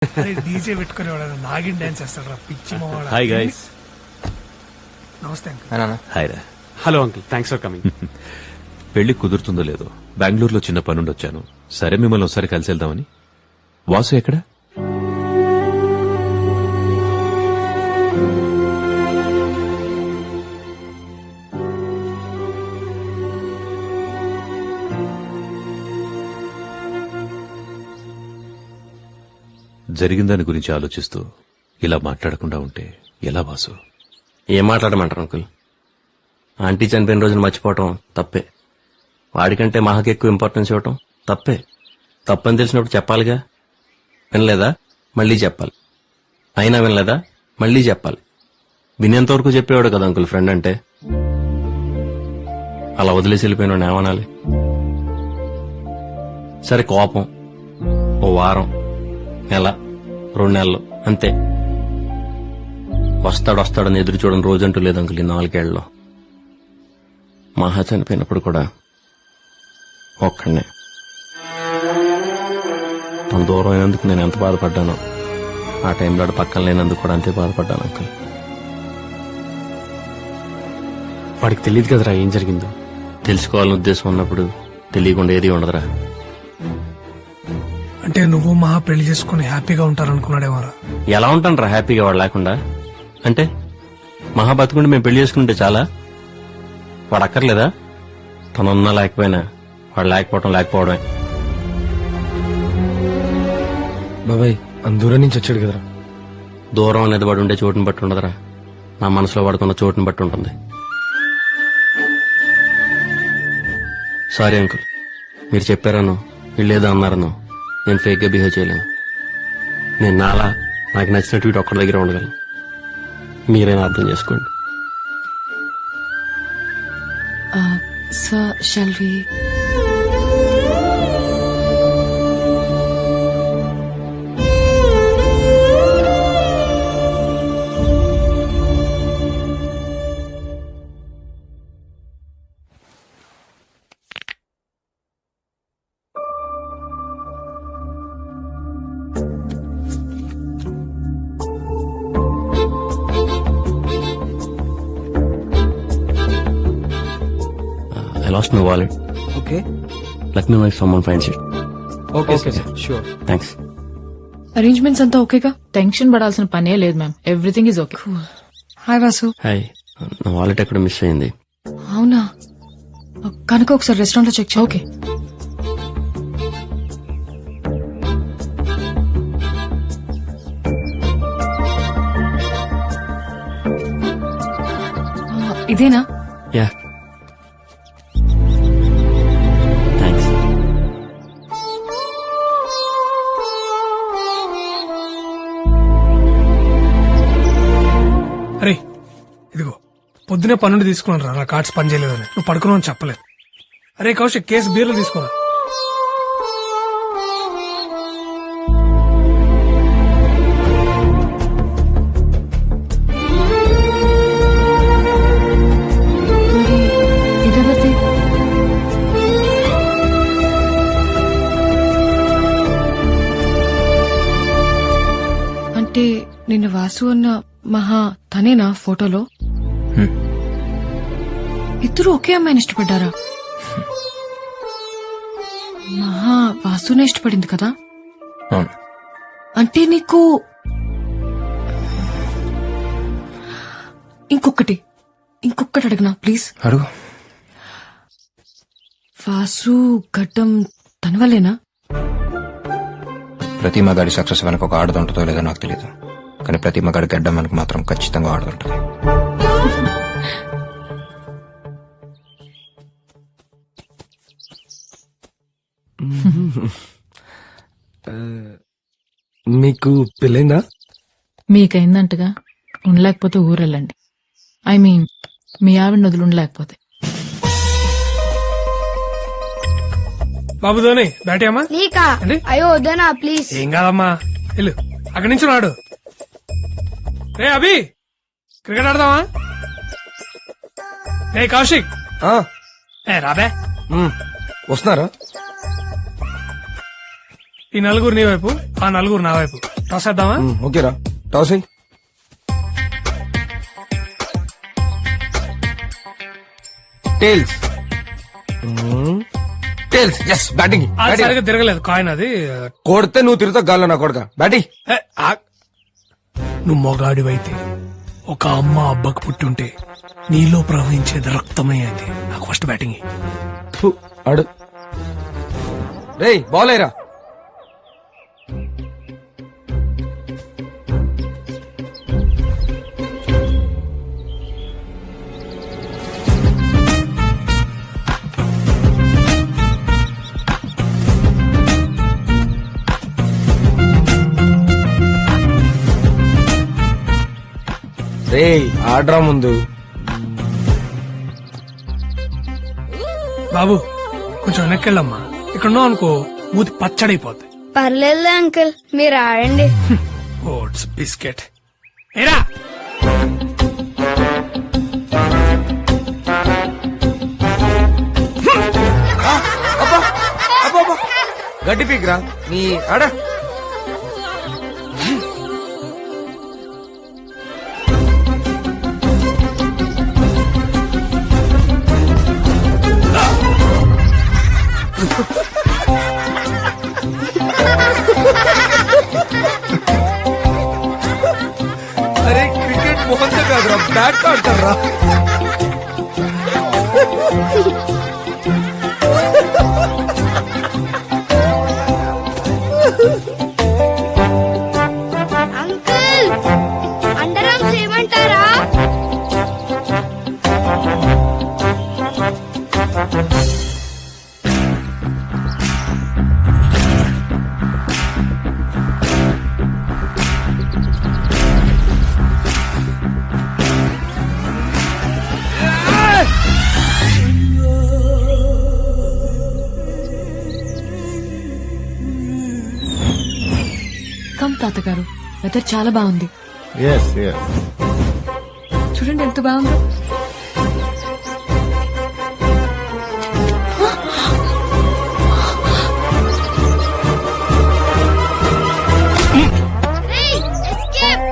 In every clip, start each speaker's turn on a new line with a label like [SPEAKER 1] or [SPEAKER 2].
[SPEAKER 1] DJ పెట్టుకునేవాడు Nagin dance చేస్తాడు పిచ్చి మావాడు.
[SPEAKER 2] Hi guys.
[SPEAKER 1] నమస్తే అంకుల్.
[SPEAKER 2] హాయ్ రా.
[SPEAKER 3] Hello uncle, thanks for coming.
[SPEAKER 2] పెళ్లి కుదురుతుందో లేదో బెంగళూరులో చిన్న పనుండి వచ్చాను. సరే మిమ్మల్ని ఒకసారి కలిసి వెళ్దామని. వాసు ఎక్కడ? జరిగిన దాని గురించి ఆలోచిస్తూ ఇలా మాట్లాడకుండా ఉంటే ఎలా వాసు?
[SPEAKER 4] ఏం మాట్లాడమంటారు అంకుల్? ఆంటీ చనిపోయిన రోజున మర్చిపోవటం తప్పే. వాడికంటే మహాకి ఎక్కువ ఇంపార్టెన్స్ ఇవ్వటం తప్పే. తప్పని తెలిసినప్పుడు చెప్పాలిగా. వినలేదా? మళ్ళీ చెప్పాలి. అయినా వినలేదా? మళ్ళీ చెప్పాలి. వినేంతవరకు చెప్పేవాడు కదా అంకుల్ ఫ్రెండ్ అంటే. అలా వదిలేసి వెళ్ళిపోయిన ఏమనాలి? సరే కోపం ఓ వారం, నెల, 2 నెలలు అంతే. వస్తాడని ఎదురు చూడని రోజంటూ లేదు అంకుల్ ఈ 4 ఏళ్లలో. మహా చనిపోయినప్పుడు కూడా ఒక్కడనే. తన దూరం అయినందుకు నేను ఎంత బాధపడ్డానో ఆ టైంలో పక్కన లేనందుకు కూడా అంతే బాధపడ్డాను అంకుల్.
[SPEAKER 3] వాడికి తెలియదు కదరా ఏం జరిగిందో.
[SPEAKER 4] తెలుసుకోవాలని ఉద్దేశం ఉన్నప్పుడు తెలియకుండా ఏది ఉండదురా.
[SPEAKER 1] అంటే నువ్వు మహా పెళ్లి చేసుకుని హ్యాపీగా ఉంటారనుకున్నాడేమోరా.
[SPEAKER 4] ఎలా ఉంటాను రా హ్యాపీగా వాడు లేకుండా? అంటే మహా బతుకుంటే మేము పెళ్లి చేసుకుంటే చాలా? వాడు అక్కర్లేదా? తనున్నా లేకపోయినా వాడు లేకపోవడమే.
[SPEAKER 5] బాబాయ్ దూరం నుంచి వచ్చాడు కదరా.
[SPEAKER 4] దూరం అనేది వాడు ఉండే చోటుని బట్టి ఉండదురా, నా మనసులో వాడుకున్న చోటుని బట్టి ఉంటుంది. సారీ అంకుల్, మీరు చెప్పారనో వీళ్ళేదో అన్నారనో నేను ఫేక్ గా బిహేవ్ చేయలేను. నేను నాకు నచ్చినట్టు వీటి ఒక్కడి దగ్గర ఉండగలను. మీరైనా అర్థం చేసుకోండి.
[SPEAKER 6] Sir, shall we?
[SPEAKER 4] I lost my wallet.
[SPEAKER 5] Okay
[SPEAKER 4] Let me know if someone finds it.
[SPEAKER 5] Okay sure.
[SPEAKER 4] Thanks.
[SPEAKER 6] Arrangements అంతా ఓకేగా?
[SPEAKER 7] టెన్షన్ పడాల్సిన పనే లేదు ma'am, everything is okay.
[SPEAKER 6] Hi Vasu.
[SPEAKER 4] Hi. నా వాలెట్ ఎక్కడ మిస్ అయింది.
[SPEAKER 6] అవునా? కనుక ఒకసారి రెస్టారెంట్ లో చెక్ చేయి. ఓకే. ఇదేనా?
[SPEAKER 4] Yeah thanks.
[SPEAKER 1] అరే ఇదిగో పొద్దునే పన్నుండి తీసుకున్నాను రా, నా కార్డ్స్ పని చేయలేదని. నువ్వు పడుకున్నావు చెప్పలేదు. అరే కౌశిక్, కేసు బీర్లు తీసుకోరా.
[SPEAKER 6] ఇదెవరిది? అంటే నిన్న వాసు అన్న మహా తనేనా ఫోటోలో? ఇద్దరు ఒకే అమ్మాయిని ఇష్టపడ్డారా? మహా వాసునే ఇష్టపడింది కదా?
[SPEAKER 5] అవును.
[SPEAKER 6] అంటే నీకు ఇంకొకటి అడగనా ప్లీజ్?
[SPEAKER 5] అడుగు.
[SPEAKER 6] వాసు గడ్డం తన వల్లేనా?
[SPEAKER 5] ప్రతి మగాడి సక్సెస్ వెనక ఒక ఆడది ఉంటుందో లేదో నాకు తెలియదు, కానీ ప్రతి మగాడి గడ్డం వెనక మాత్రం ఖచ్చితంగా ఆడుతుంటది.
[SPEAKER 8] మీకు పెళ్ళైందా?
[SPEAKER 7] మీకైందంటగా, ఉండలేకపోతే ఊరెళ్ళండి. ఐ మీన్ మీ ఆవిడ వదిలి ఉండలేకపోతే.
[SPEAKER 1] బాబు ధోని బ్యాటీ అమ్మా.
[SPEAKER 9] నీకా?
[SPEAKER 1] ఏంటి?
[SPEAKER 9] అయ్యో వద్దనా ప్లీజ్.
[SPEAKER 1] ఏం కాదమ్మా, వెళ్ళు అక్కడి నుంచి రాడు. రే అభి, క్రికెట్ ఆడదామా? రే కౌశిక్, రాబే.
[SPEAKER 8] వస్తున్నారా?
[SPEAKER 1] ఈ నలుగురు నీ వైపు, ఆ నలుగురు నా వైపు. టాస్ వేద్దామా?
[SPEAKER 8] ఓకేరా టాస్ అయ్యి.
[SPEAKER 5] టేల్స్ టేల్స్ ఎస్ బ్యాటింగ్
[SPEAKER 1] అది సరిగా తిరగలేదు కాయిన్ అది.
[SPEAKER 8] కొడితే నువ్వు తిరుగుతా గాల్లో నా కొడక బ్యాటింగ్.
[SPEAKER 1] ఏ, నువ్వు మొగాడివైతే ఒక అమ్మ అబ్బకు పుట్టుంటే నీలో ప్రవహించేది రక్తమే అది. నాకు ఫస్ట్ బ్యాటింగ్ ఇయ్యి.
[SPEAKER 8] ఆడు రేయ్ బాల్ అయ్యరా. రేయ్ ఆడ్రా ముందు.
[SPEAKER 1] బాబు కొంచెం వెనక్కెళ్ళమ్మా. ఇక్కడ ఉన్నావు అనుకో మూతి పచ్చడైపోద్ది.
[SPEAKER 9] పర్లేదు అంకుల్ మీరు ఆడండి.
[SPEAKER 1] ఓట్స్ బిస్కెట్ ఏరా.
[SPEAKER 8] గడ్డి పీక్రా నీ ఆడ. అరే క్రికెట్ మొహంతో కాదురా బ్యాట్ ఆడతారా.
[SPEAKER 9] అంకుల్ అండర్ ఆర్మ్స్ ఏమంటారా?
[SPEAKER 6] కమ్ తాతగారు, వెదర్ చాలా బాగుంది. చూడండి ఎంత బాగుందో.
[SPEAKER 9] రేయ్, escape!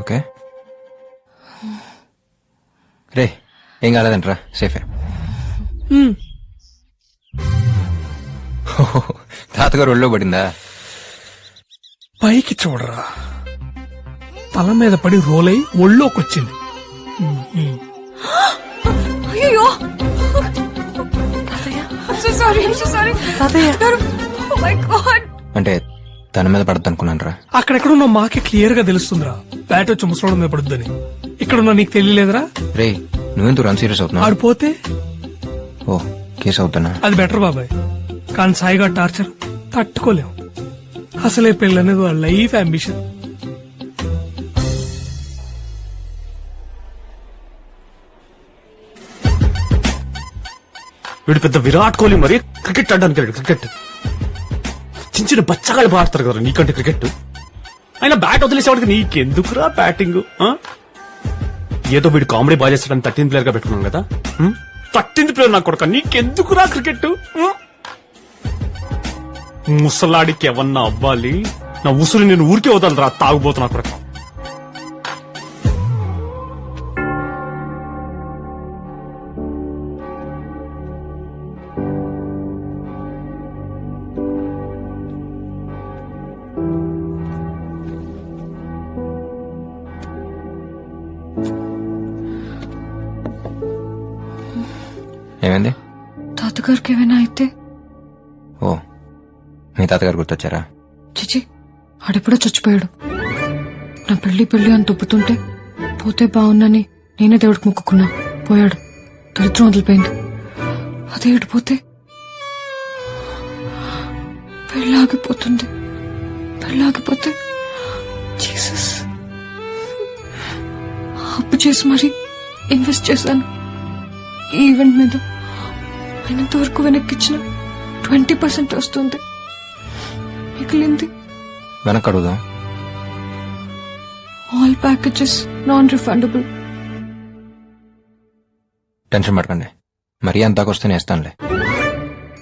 [SPEAKER 5] ఓకే రే ఏం కాలేదంటరా సేఫే. తాతగారు ఒళ్ళో పడిందా?
[SPEAKER 1] పైకి చూడరా, తల మీద పడి రోలై ఒళ్ళోకొచ్చింది.
[SPEAKER 6] అయ్యో
[SPEAKER 5] అంటే తన మీద పడద్దు అనుకున్నాను రా.
[SPEAKER 1] అక్కడెక్కడున్నా మాకే క్లియర్ గా తెలుస్తుందిరా బ్యాట్ వచ్చి ముసలోడు మీద పడుద్దని. ఇక్కడున్నా నీకు తెలియలేదురా?
[SPEAKER 5] రే నువ్వెందుకు రన్ సీరియస్ అవుతున్నావు?
[SPEAKER 1] ఆడిపోతే
[SPEAKER 5] ఓ కేసు అవుతున్నా.
[SPEAKER 1] అది బెటర్ బాబాయ్. కానీ సాయిగా టార్చర్ తట్టుకోలేం. అసలే పెళ్ళనేది వాళ్ళ లైఫ్ అంబిషన్.
[SPEAKER 3] వీడు పెద్ద విరాట్ కోహ్లీ మరి క్రికెట్ ఆడడానికి వెళ్ళాడు. క్రికెట్ చిన్న చిన్న బచ్చగాళ్ళు ఆడతారు కదా నీకంటే క్రికెట్. అయినా బ్యాట్ వదిలేసేవాడికి నీకెందుకురా బ్యాటింగ్? ఏదో వీడు కామెడీ బాగా చేస్తాడని 13th ప్లేయర్ గా పెట్టుకున్నాం కదా. 13th ప్లేయర్ నాకు కొడుక నీకెందుకురా క్రికెట్? ముసలాడికి ఎవన్నా అవ్వాలి, నా ఉసురు నేను ఊరికే వదలరా తాగుబోతున్నా కొడుక.
[SPEAKER 5] ఏమైంది?
[SPEAKER 6] తాతగారికి ఏమైనా అయితే?
[SPEAKER 5] ఓ మీ తాతగారు గుర్తొచ్చారా?
[SPEAKER 6] చిచి, ఆడెప్పుడో చచ్చిపోయాడు. నా పెళ్లి అని తొప్పుతుంటే పోతే బాగున్నాని నేనే దేవుడికి మొక్కుకున్నా. పోయాడు, దరిద్రం వదిలిపోయింది. అదే ఏడిపోతే పెళ్ళాగిపోతుంది. పెళ్ళాగిపోతే జీసస్, అప్పు చేసి మరీ ఇన్వెస్ట్ చేశాను ఈ ఈవెంట్ మీద. అయినంత వరకు వెనక్కిచ్చిన 20% వస్తుంది. మిగిలింది
[SPEAKER 5] వెనక్కి అడుగుదాం.
[SPEAKER 6] All packages non refundable.
[SPEAKER 5] Tension పడకండి, మరీ అంతాకొస్తేనే ఇస్తానులే.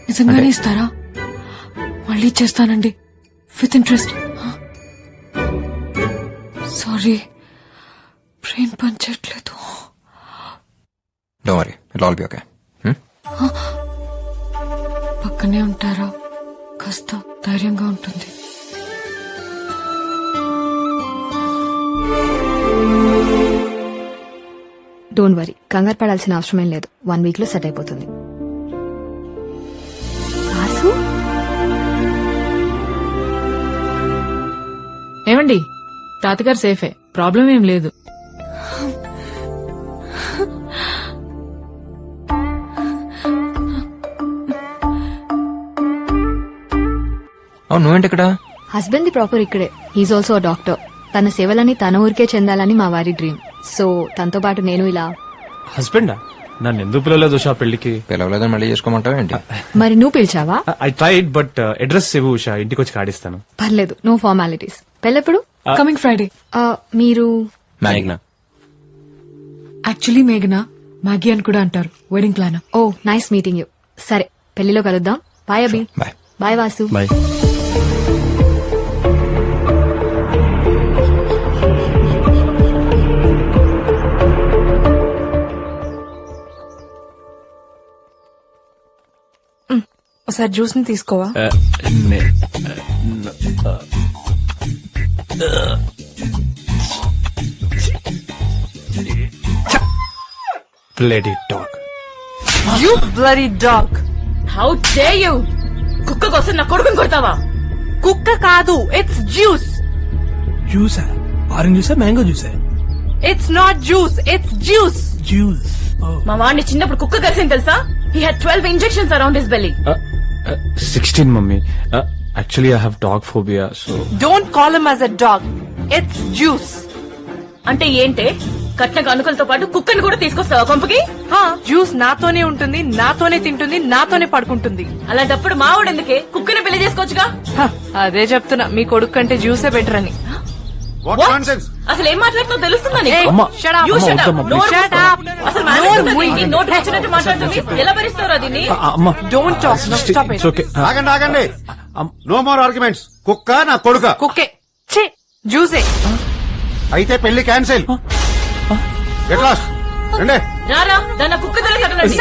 [SPEAKER 6] నిజంగానే ఇస్తారా? మళ్ళీ ఇచ్చేస్తానండి విత్ ఇంట్రెస్ట్. సారీ, బ్రెయిన్ పనిచేయట్లేదు.
[SPEAKER 5] Don't worry, it all be okay.
[SPEAKER 6] పక్కనే ఉంటారా? కాస్త ధైర్యంగా ఉంటుంది.
[SPEAKER 10] డోంట్ వరీ, కంగారు పడాల్సిన అవసరమేం లేదు. 1 వీక్ లో సెట్ అయిపోతుంది. వాసు,
[SPEAKER 7] ఏమండి, తాతగారు సేఫే, ప్రాబ్లం ఏం లేదు.
[SPEAKER 5] అవును, నువ్వేంటి ఇక్కడ?
[SPEAKER 10] హస్బెండ్ ది ప్రాపర్ ఇక్కడే. He's also a doctor. తన సేవలని తన ఊరికే చెందాలని మా వారి డ్రీమ్. సో తనతో పాటు నేను ఇలా.
[SPEAKER 3] హస్బెండా? నన్ను ఎందుకు పిలవలేదు ఉషా పెళ్లికి?
[SPEAKER 5] పిలవలేదని మళ్ళీ చేసుకోమంటావా ఏంటి?
[SPEAKER 10] మరి నువ్వు పిలిచావా?
[SPEAKER 3] ఐ ట్రైడ్ బట్ అడ్రస్ ఇవ్వు ఉషా, ఇంటికి వచ్చి కాడిస్తాను.
[SPEAKER 10] పర్లేదు, నో ఫార్మాలిటీస్. పెళ్ళెప్పుడు?
[SPEAKER 6] Coming Friday.
[SPEAKER 10] మీరు?
[SPEAKER 4] మేఘ్నా.
[SPEAKER 6] యాక్చువల్లీ మేఘనా, మ్యాగీ అని కూడా అంటారు. Wedding planner.
[SPEAKER 10] Oh nice meeting you. సరే, పెళ్లిలో కలుద్దాం. Bye Abhi.
[SPEAKER 5] Bye.
[SPEAKER 10] Bye Vasu.
[SPEAKER 4] Bye.
[SPEAKER 6] ఒకసారి జ్యూస్ ని తీసుకోవా?
[SPEAKER 3] Bloody dog.
[SPEAKER 6] You bloody dog.
[SPEAKER 7] How dare you! కుక్క కోసం నా కొడుకుని కొడతావా?
[SPEAKER 6] కుక్క కాదు, ఇట్స్ జ్యూస్.
[SPEAKER 1] జ్యూసా? ఆరెంజ్ జ్యూసా, మ్యాంగో జ్యూసా?
[SPEAKER 6] It's not juice, it's juice.
[SPEAKER 1] Juice.
[SPEAKER 7] మా వాడిని చిన్నప్పుడు కుక్క కలిసింది తెలుసా? He had 12 injections around his belly.
[SPEAKER 3] 16 mummy. Actually I have dog phobia, so.
[SPEAKER 6] Don't call him as a dog. It's juice.
[SPEAKER 7] అంటే ఏంటే? కట్న కానుకలతో పాటు కుక్కని కూడా తీసుకొస్తావా కొంపకి?
[SPEAKER 6] జ్యూస్ నాతోనే ఉంటుంది, నాతోనే తింటుంది, నాతోనే పడుకుంటుంది.
[SPEAKER 7] అలాంటప్పుడు మావాడు ఎందుకే? కుక్కని పెళ్లి చేసుకోవచ్చుగా.
[SPEAKER 6] అదే చెప్తున్నా, మీ కొడుకు కంటే జ్యూసే బెటర్ అని.
[SPEAKER 7] అసలు ఏం మాట్లాడుతుందో తెలుస్తుందా నీకు?
[SPEAKER 3] అమ్మా,
[SPEAKER 7] Shut up. You
[SPEAKER 3] అమ్మా,
[SPEAKER 7] shut up.
[SPEAKER 3] వద్దమ్మా,
[SPEAKER 7] నోరు
[SPEAKER 6] Shut
[SPEAKER 7] మూసుకో.
[SPEAKER 6] up.
[SPEAKER 7] అసలు
[SPEAKER 6] నోరు
[SPEAKER 7] మాట్లాడుతుందా
[SPEAKER 6] మూయి.
[SPEAKER 7] ఏంటి? నోటికి వచ్చినట్టు మాట్లాడుతుంది. ఎలా భరిస్తావురా దీన్ని?
[SPEAKER 3] అమ్మా,
[SPEAKER 6] don't talk, stop it.
[SPEAKER 3] Okay.
[SPEAKER 8] ఆగండి ఆగండి, నో మోర్ ఆర్గ్యుమెంట్స్. కుక్క నా కొడుక
[SPEAKER 6] కుక్కే. ఛీ, జ్యూసే.
[SPEAKER 8] అయితే పెళ్లి క్యాన్సిల్. Get lost. రండి.
[SPEAKER 7] రారా, దాన్ని కుక్క తల కట్టనండి.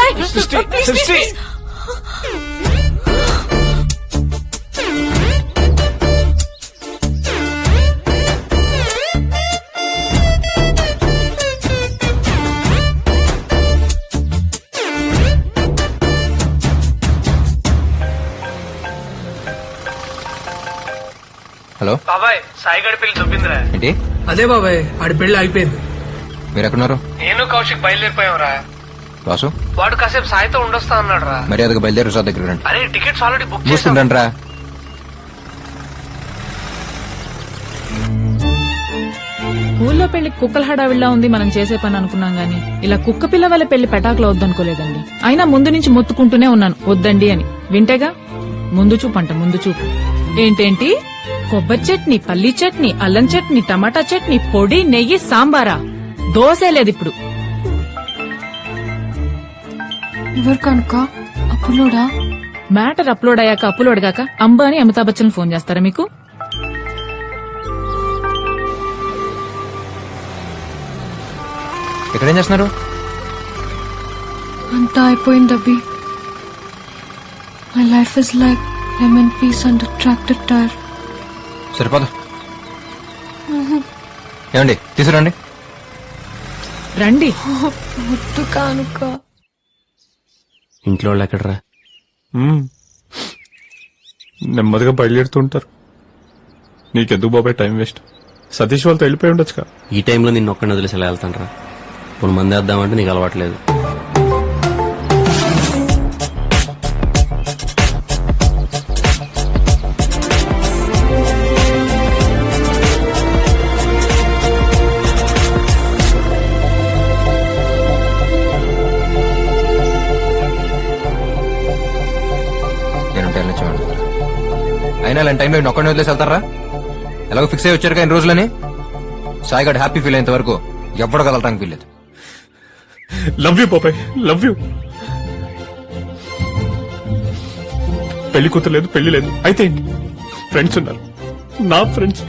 [SPEAKER 5] హలో
[SPEAKER 1] బాబాయ్, సాయిగడి పెళ్లి చూపిందిరా.
[SPEAKER 5] ఏంటి?
[SPEAKER 1] అదే బాబాయ్, ఆడి పెళ్లి అయిపోయింది.
[SPEAKER 5] మీరు ఎక్కడున్నారు?
[SPEAKER 1] నేను కౌశిక్ బయలుదేరిపోయావురా.
[SPEAKER 5] వాసు
[SPEAKER 1] వాడు కాసేపు సాయితో ఉండొస్తా అన్నాడు రా.
[SPEAKER 5] మర్యాదగా బయలుదేరి రిసార్ట్ దగ్గర రండి.
[SPEAKER 1] అరే, టికెట్స్ ఆల్రెడీ బుక్ చేశాను.
[SPEAKER 5] చూస్తుండండి రా.
[SPEAKER 7] ఊళ్ళో పెళ్లి కుక్కల హడావిడిలా ఉంది మనం చేసే పని అనుకున్నాం గానీ ఇలా కుక్క పిల్ల వల్ల పెళ్లి పెటాకులో వద్దనుకోలేదండి. అయినా ముందు నుంచి మొత్తుకుంటూనే ఉన్నాను వద్దండి అని. వింటేగా ముందు చూపు అంట, ముందు చూపు. ఏంటేంటి? కొబ్బరి చట్నీ, పల్లీ చట్నీ, అల్లం చట్నీ, టమాటా చట్నీ, పొడి, నెయ్యి, సాంబారా? దోశే లేదు ఇప్పుడు.
[SPEAKER 6] ఎవరు కనుక అప్పులోడా?
[SPEAKER 7] మ్యాటర్ అప్లోడ్ అయ్యాక అప్లోడ్ గాక అంబానీ అమితాబ్ బచ్చన్ ఫోన్ చేస్తారా మీకు?
[SPEAKER 5] ఇక్కడేం చేస్తున్నారు?
[SPEAKER 6] అంతా అయిపోయింది Abhi. My life is like lemon piece under tractor tyre.
[SPEAKER 5] సరిపోదు. ఏమండి, తీసుకురండి.
[SPEAKER 7] రండి.
[SPEAKER 6] ముద్దు కానుక.
[SPEAKER 4] ఇంట్లో వాళ్ళు ఎక్కడరా?
[SPEAKER 3] నెమ్మదిగా బయలుదేరుతుంటారు. నీకెందుకు బాబాయ్ టైం వేస్ట్? సతీష్ వాళ్ళతో వెళ్ళిపోయి ఉండొచ్చుగా.
[SPEAKER 4] ఈ టైంలో నిన్ను ఒక్కడిని వదిలేసి ఎలా వెళ్తాను రా? ఇప్పుడు మంది వేద్దామంటే నీకు అలవాట్లేదు.
[SPEAKER 5] అయినా ఇలాంటి టైంలో నేను ఒక్కడిని వదిలేసి వెళ్తారా? ఎలాగో ఫిక్స్ అయ్యి వచ్చారు ఇన్ని రోజులని. సాయిగాడు హ్యాపీ ఫీల్ అయ్యేంత వరకు ఎవ్వడు కదలటానికి వీల్లేదు.
[SPEAKER 3] లవ్ యూ బాబాయ్, లవ్ యూ. పెళ్లి కూతురు లేదు, పెళ్లి లేదు. అయితే ఏంటి? ఫ్రెండ్స్ ఉన్నారు, నా ఫ్రెండ్స్.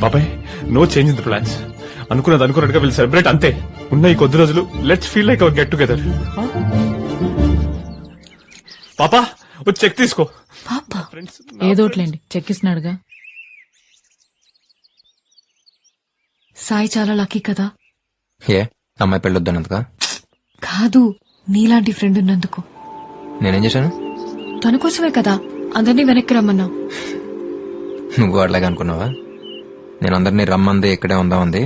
[SPEAKER 3] బాబాయ్, no change in the plans. అనుకున్నట్టుగా వీళ్ళు సెలబ్రేట్ అంతే. ఉన్న ఈ కొద్ది రోజులు let's feel like our get together. పాపా, వచ్చి చెక్ తీసుకో.
[SPEAKER 6] పాప
[SPEAKER 7] ఏదోట్లేండి, చెక్కిస్తున్నాడుగా.
[SPEAKER 6] సాయి చాలా లక్కీ కదా.
[SPEAKER 5] ఏ అమ్మాయి పెళ్ళొద్దన్నందుక?
[SPEAKER 6] కాదు, నీలాంటి ఫ్రెండ్ ఉన్నందుకు.
[SPEAKER 5] నేనేం చేశాను?
[SPEAKER 6] తన కోసమే కదా అందరినీ వెనక్కి రమ్మన్నా.
[SPEAKER 5] నువ్వు అట్లాగే అనుకున్నావా? నేను అందరినీ రమ్మంది ఇక్కడే ఉందామంది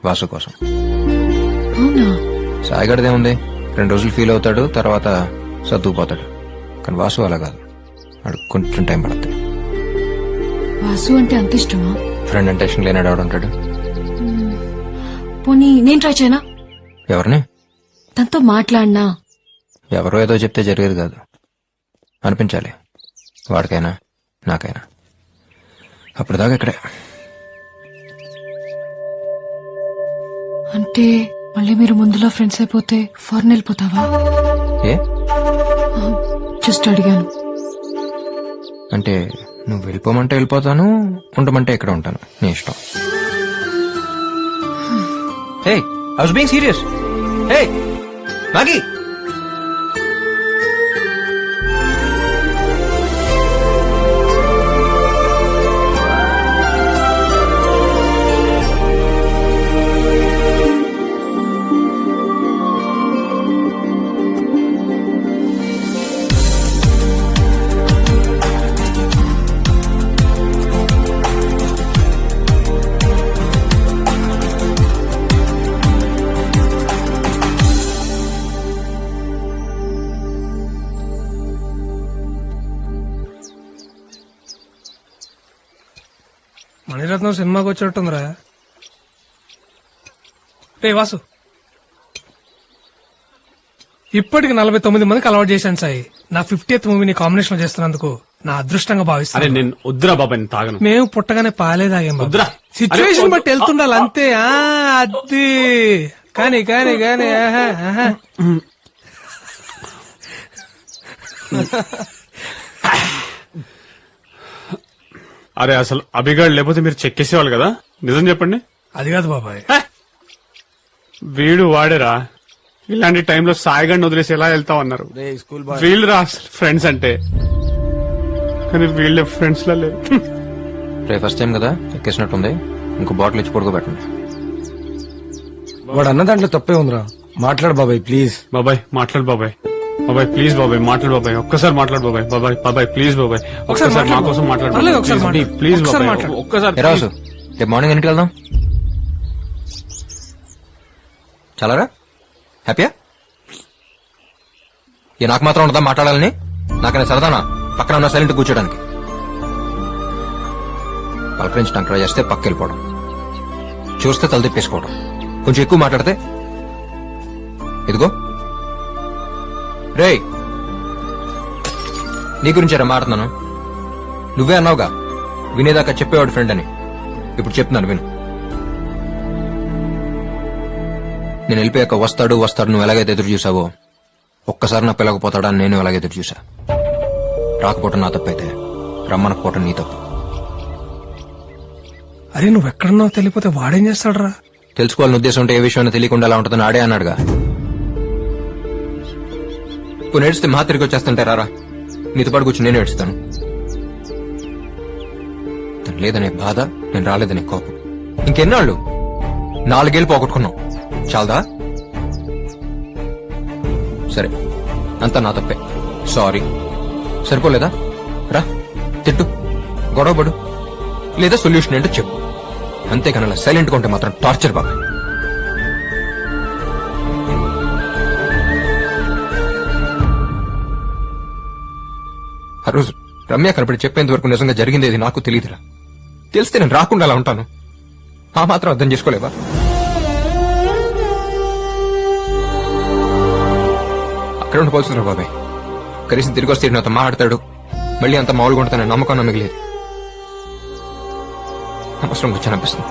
[SPEAKER 5] వాసు కోసం.
[SPEAKER 6] అవునా?
[SPEAKER 5] సాయిగడదేముంది, 2 రోజులు ఫీల్ అవుతాడు, తర్వాత సర్దుకుపోతాడు. కానీ వాసు అలా కాదు, వాడు కొంచెం టైం పడుతుంది.
[SPEAKER 6] వాసు అంటే అంత ఇష్టమా?
[SPEAKER 5] ఫ్రెండ్ అంటే ఇష్టం లేనాడు ఆడు ఉంటాడు.
[SPEAKER 6] పోనీ నేను ట్రై చేయనా?
[SPEAKER 5] ఎవరిని?
[SPEAKER 6] తనతో మాట్లాడినా.
[SPEAKER 5] ఎవరో ఏదో చెప్తే జరిగేది కాదు, అనిపించాలి. వాడికైనా నాకైనా. అప్పుడు దాకా ఇక్కడే.
[SPEAKER 6] అంటే మళ్ళీ మీరు ముందులో ఫ్రెండ్స్ అయిపోతే ఫారెన్ వెళ్ళిపోతావా?
[SPEAKER 5] ఏ
[SPEAKER 6] జస్ట్ అడిగాను.
[SPEAKER 5] అంటే నువ్వు వెళ్ళిపోమంటే వెళ్ళిపోతాను, ఉండమంటే ఇక్కడ ఉంటాను, నీ ఇష్టం. హే, ఐ వాస్ బీయింగ్ సీరియస్. హే మాగి,
[SPEAKER 1] మణిరత్నం సినిమాకి వచ్చినట్టుందిరా. రే వాసు, ఇప్పటికి 49 మందికి అలవాటు చేశాను సాయి. నా 50th మూవీని కాంబినేషన్ లో చేస్తున్నందుకు నా అదృష్టంగా
[SPEAKER 3] అరే
[SPEAKER 1] భావిస్తాను.
[SPEAKER 3] నేను వద్దురా బాబాయ్, నేను తాగను.
[SPEAKER 1] మేము పుట్టగానే పాలే తాగాం.
[SPEAKER 3] వద్దురా.
[SPEAKER 1] సిచ్యువేషన్
[SPEAKER 3] అరే,
[SPEAKER 1] బట్టి వెళ్తుండాలి అంతే. అది కానీ కానీ కానీ ఆహా, ఆహా.
[SPEAKER 3] అరే అసలు అభిగాడు లేకపోతే మీరు చెక్కేసేవాళ్ళు కదా, నిజం చెప్పండి.
[SPEAKER 1] అది కాదు బాబాయ్,
[SPEAKER 3] వీడు వాడేరా. ఇలాంటి టైంలో సాయిగాడిని వదిలేసి ఎలా వెళ్తావు అన్నారు. వీళ్ళు రా ఫ్రెండ్స్ అంటే, కానీ వీళ్ళే ఫ్రెండ్స్ లా లేరు.
[SPEAKER 5] రేపు ఫస్ట్ టైం కదా ఎక్కేసినట్టుంది, ఇంకో బాటిల్ ఇచ్చి పడుకోబెట్టండి.
[SPEAKER 8] వాడు అన్న దాంట్లో తప్పే ఉందిరా. మాట్లాడు బాబాయ్ ప్లీజ్.
[SPEAKER 3] బాబాయ్ మాట్లాడు బాబాయ్. బాబాయ్ ప్లీజ్ బాబాయ్ మాట్లాడు బాబాయ్. ఒక్కసారి మాట్లాడు బాబాయ్. బాబాయ్ బాబాయ్ ప్లీజ్ బాబాయ్, ఒక్కసారి మా కోసం మాట్లాడు.
[SPEAKER 1] పర్లేదు, ఒకసారి మాట్లాడు.
[SPEAKER 3] ప్లీజ్
[SPEAKER 1] ఒకసారి
[SPEAKER 3] బాబాయ్,
[SPEAKER 1] మాట్లాడు.
[SPEAKER 3] ఒక్కసారి.
[SPEAKER 5] రాసు, రేపు మార్నింగ్ ఎన్నికి వెళ్దాం? చాలారా? హ్యాపీయా? ఏ నాకు మాత్రం ఉండదా మాట్లాడాలని? నాకైనా సరదానా పక్కన ఉన్న సైలెంట్ కూర్చోడానికి? పలకరించడానికి ట్రై చేస్తే పక్క వెళ్ళిపోవడం, చూస్తే తల తిప్పేసుకోవడం, కొంచెం ఎక్కువ మాట్లాడితే ఇదిగో రే నీ గురించారా మాట్లాడుతున్నాను. నువ్వే అన్నావుగా వినేదాకా చెప్పేవాడు ఫ్రెండ్ అని. ఇప్పుడు చెప్తున్నాను విను. నేను వెళ్ళిపోయాక వస్తాడు నువ్వు ఎలాగైతే ఎదురు చూసావో, ఒక్కసారి నా పిల్లకపోతాడా అని నేను ఎలాగైతే ఎదురు చూసా. రాకపోవటం నా తప్పైతే రమ్మనకపోవటం నీ తప్పు.
[SPEAKER 1] అరే నువ్వు ఎక్కడున్నావు తెలియపోతే వాడేం చేస్తాడురా?
[SPEAKER 5] తెలుసుకోవాలని ఉద్దేశం ఉంటే ఏ విషయం తెలియకుండా అలా ఉంటుందని ఆడే అన్నాడుగా. ఇప్పుడు నేడిస్తే మా తిరిగి వచ్చేస్తుంటే రారా, నీతో పాటు కూర్చొని నేను ఏడుస్తాను. తను లేదనే బాధ, నేను రాలేదనే కోపం. ఇంకెన్నాళ్ళు? 4 ఏళ్ళు పోగొట్టుకున్నాం, చాలదా? సరే అంతా నా తప్పే, సారీ. సరిపోలేదా? రా తిట్టు, గొడవపడు, లేదా సొల్యూషన్ ఏంటో చెప్పు. అంతేకాని అలా సైలెంట్గా ఉంటే మాత్రం టార్చర్ బాబా. ఆ రోజు రమ్య కనపడి చెప్పేంత వరకు నిజంగా జరిగింది నాకు తెలియదురా. తెలిస్తే నేను రాకుండా అలా ఉంటాను. ఆ మాత్రం అర్థం చేసుకోలేవా? అక్కడ ఉండిపోతుందిరా బాబాయ్. కనీసం తిరిగి వస్తే నాతో మాట్లాడతాడు, మళ్ళీ అంత మామూలుగా ఉంటానని నమ్మకం మిగిలేదు. అవసరం వచ్చాననిపిస్తుంది.